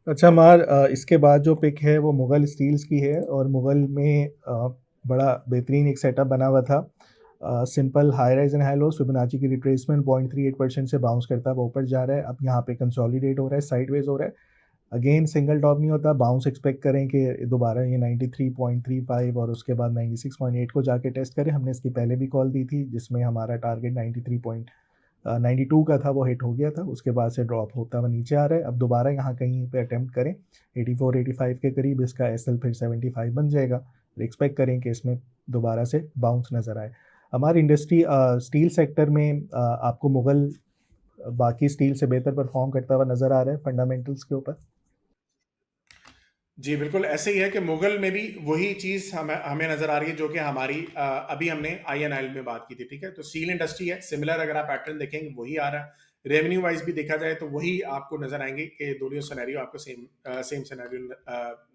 अच्छा मार, इसके बाद जो पिक है वो मुगल स्टील्स की है, और मुगल में बड़ा बेहतरीन एक सेटअप बना हुआ था। Simple high rise and high lows, Fibonacci की रिट्रेसमेंट 0.38% से बाउंस करता है, वो ऊपर जा रहा है। अब यहाँ पे कंसोलिडेट हो रहा है, साइडवेज हो रहा है। अगेन सिंगल टॉप नहीं होता, बाउंस एक्सपेक्ट करें कि दोबारा ये 93.35 और उसके बाद 96.8 को जाके टेस्ट करें। हमने इसकी पहले भी कॉल दी थी, जिसमें हमारा टारगेट 93.92 का था, वो हिट हो गया था। उसके बाद से ड्रॉप होता हुआ नीचे आ रहा है। अब दोबारा यहाँ कहीं पे अटेम्प्ट करें 84-85 के करीब, इसका एसएल फिर 75 बन जाएगा। एक्सपेक्ट करें कि इसमें दोबारा से बाउंस नज़र आए। हमारी इंडस्ट्री स्टील सेक्टर में आपको मुगल बाकी स्टील से बेहतर परफॉर्म करता हुआ नज़र आ रहा है फंडामेंटल्स के ऊपर। जी, बिल्कुल ऐसे ही है कि मुगल में भी वही चीज़ हमें हमें नज़र आ रही है जो कि हमारी अभी हमने आईएनएल में बात की थी, ठीक है? तो स्टील इंडस्ट्री है, सिमिलर अगर आप पैटर्न देखेंगे वही आ रहा है। रेवेन्यू वाइज़ भी देखा जाए तो वही आपको नज़र आएँगे कि दोनों सिनेरियो आपको सेम सिनेरियो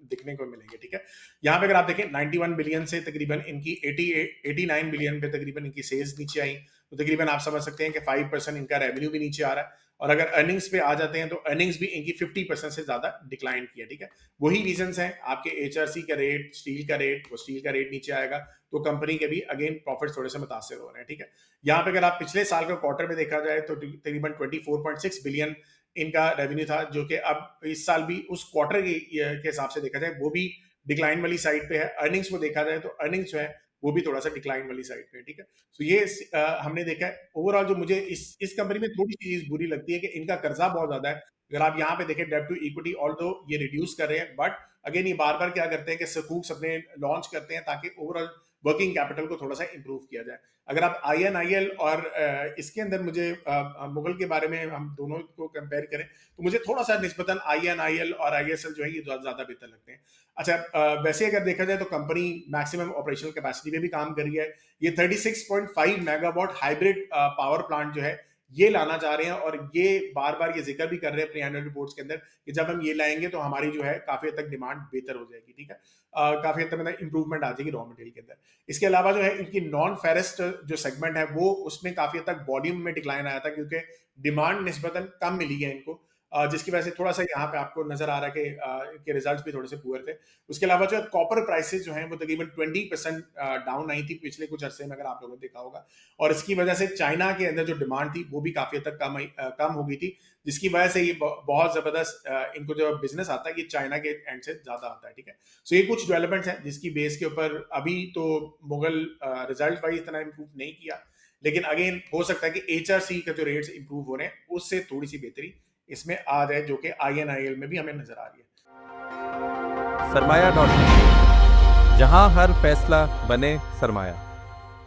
दिखने को मिलेंगे, ठीक है? यहाँ पे अगर आप देखें 91 बिलियन से तकरीबन इनकी 89 बिलियन पे तकरीबन इनकी सेल्स नीचे आई, तो तकरीबन आप समझ सकते हैं कि 5% इनका रेवेन्यू भी नीचे आ रहा है। और अगर अर्निंग्स पे आ जाते हैं तो अर्निंग्स भी इनकी 50% से ज़्यादा डिक्लाइन की है, ठीक है? वही रीजंस हैं आपके एचआरसी का रेट, स्टील का रेट, वो स्टील का रेट नीचे आएगा तो कंपनी के भी अगेन प्रॉफिट थोड़े से मुतासर हो रहे हैं, ठीक है? यहाँ पे अगर आप पिछले साल का क्वार्टर में देखा जाए तो तकरीबन 24.6 बिलियन इनका रेवेन्यू था, जो कि अब इस साल भी उस क्वार्टर के हिसाब से देखा जाए वो भी डिक्लाइन वाली साइड पे है। अर्निंग्स को देखा जाए तो अर्निंग्स जो है वो भी थोड़ा सा डिक्लाइन वाली साइड पे है, ठीक है? तो ये हमने देखा है ओवरऑल। जो मुझे इस कंपनी में थोड़ी सी चीज बुरी लगती है कि इनका कर्जा बहुत ज्यादा है। अगर आप यहाँ पे देखें डेब्ट टू इक्विटी, ऑल्दो ये रिड्यूस कर रहे हैं, बट अगेन ये बार बार क्या करते हैं कि सकूक्स अपने लॉन्च करते हैं ताकि ओवरऑल वर्किंग कैपिटल को थोड़ा सा इंप्रूव किया जाए। अगर आप आईएनआईएल और इसके अंदर मुझे मुगल के बारे में हम दोनों को कंपेयर करें तो मुझे थोड़ा सा निस्बतन आईएनआईएल और आईएसएल जो है ये ज्यादा बेहतर लगते हैं। अच्छा, वैसे अगर देखा जाए तो कंपनी मैक्सिमम ऑपरेशनल कैपेसिटी में भी काम कर रही है। ये 36.5 मेगावाट हाइब्रिड पावर प्लांट जो है ये लाना चाह रहे हैं, और ये बार बार ये जिक्र भी कर रहे हैं अपनी एनुअल रिपोर्ट्स के अंदर कि जब हम ये लाएंगे तो हमारी जो है काफी हद तक डिमांड बेहतर हो जाएगी, ठीक है? काफी हद तक मतलब इंप्रूवमेंट आ जाएगी रॉ मटेरियल के अंदर। इसके अलावा जो है इनकी नॉन फेरस्ट जो सेगमेंट है वो उसमें काफी हद तक वॉल्यूम में डिक्लाइन आया था, क्योंकि डिमांड निस्बतन कम मिली है इनको, जिसकी वजह से थोड़ा सा यहाँ पे आपको नजर आ रहा है कि इनके रिजल्ट्स भी थोड़े से पुअर थे। उसके अलावा जो है कॉपर प्राइसेस जो हैं वो तकरीबन 20% डाउन आई थी पिछले कुछ अरसे में, अगर आप लोगों ने देखा होगा। और इसकी वजह से चाइना के अंदर जो डिमांड थी वो भी काफी हद तक कम हो गई थी, जिसकी वजह से ये बहुत जबरदस्त इनको जो बिजनेस आता है ये चाइना के एंड से ज्यादा आता है, ठीक है? सो ये कुछ डेवलपमेंट्स हैं जिसकी बेस के ऊपर अभी तो मुगल रिजल्ट वाइज इतना इंप्रूव नहीं किया, लेकिन अगेन हो सकता है कि एचआरसी का जो रेट्स इंप्रूव हो रहे हैं उससे थोड़ी सी बेहतरी इसमें आ रहा है, जो कि आईएनआईएल में भी हमें नजर आ रही है। सरमाया डॉट जहां हर फैसला बने सरमाया।